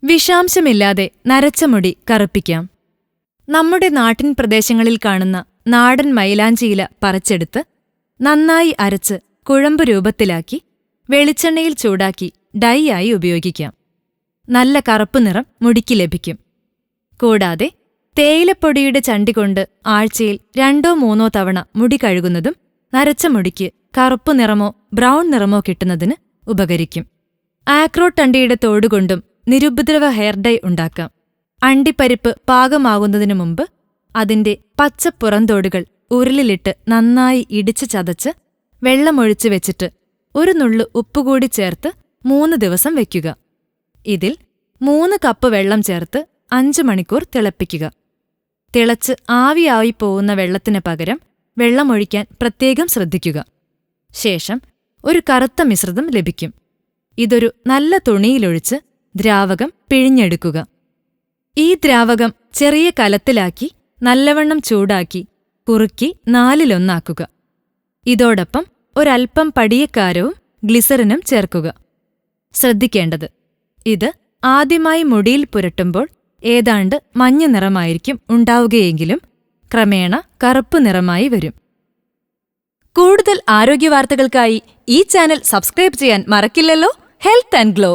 വിഷാംശമില്ലാതെ നരച്ച മുടി കറുപ്പിക്കാം. നമ്മുടെ നാട്ടിൻ പ്രദേശങ്ങളിൽ കാണുന്ന നാടൻ മൈലാഞ്ചിയില പറിച്ചെടുത്ത് നന്നായി അരച്ച് കുഴമ്പ് രൂപത്തിലാക്കി വെളിച്ചെണ്ണയിൽ ചൂടാക്കി ഡൈ ആയി ഉപയോഗിക്കാം. നല്ല കറുപ്പ് നിറം മുടിക്ക് ലഭിക്കും. കൂടാതെ തേയിലപ്പൊടിയുടെ ചണ്ടികൊണ്ട് ആഴ്ചയിൽ 2-3 തവണ മുടി കഴുകുന്നതും നരച്ച മുടിക്ക് കറുപ്പ് നിറമോ ബ്രൗൺ നിറമോ കിട്ടുന്നതിന് ഉപകരിക്കും. ആക്രോട്ട് അണ്ടിയുടെ തോടുകൊണ്ടും നിരുപദ്രവ ഹെയർ ഡൈ ഉണ്ടാക്കാം. അണ്ടിപ്പരിപ്പ് പാകമാകുന്നതിനു മുമ്പ് അതിന്റെ പച്ച പുറന്തോടുകൾ ഉരുളിലിട്ട് നന്നായി ഇടിച്ച് ചതച്ച് വെള്ളമൊഴിച്ച് വെച്ചിട്ട് ഒരു നുള്ളു ഉപ്പുകൂടി ചേർത്ത് 3 ദിവസം വയ്ക്കുക. ഇതിൽ 3 കപ്പ് വെള്ളം ചേർത്ത് 5 മണിക്കൂർ തിളപ്പിക്കുക. തിളച്ച് ആവിയായി പോകുന്ന വെള്ളത്തിന് പകരം വെള്ളമൊഴിക്കാൻ പ്രത്യേകം ശ്രദ്ധിക്കുക. ശേഷം ഒരു കറുത്ത മിശ്രിതം ലഭിക്കും. ഇതൊരു നല്ല തുണിയിലൊഴിച്ച് ദ്രാവകം പിഴിഞ്ഞെടുക്കുക. ഈ ദ്രാവകം ചെറിയ കലത്തിലാക്കി നല്ലവണ്ണം ചൂടാക്കി കുറുക്കി 4-1 ഇതോടൊപ്പം ഒരൽപ്പം പടിയക്കാരവും ഗ്ലിസറിനും ചേർക്കുക. ശ്രദ്ധിക്കേണ്ടത്, ഇത് ആദ്യമായി മുടിയിൽ പുരട്ടുമ്പോൾ ഏതാണ്ട് മഞ്ഞ നിറമായിരിക്കും ഉണ്ടാവുകയെങ്കിലും ക്രമേണ കറുപ്പ് നിറമായി വരും. കൂടുതൽ ആരോഗ്യവാർത്തകൾക്കായി ഈ ചാനൽ സബ്സ്ക്രൈബ് ചെയ്യാൻ മറക്കില്ലല്ലോ. Health and glow.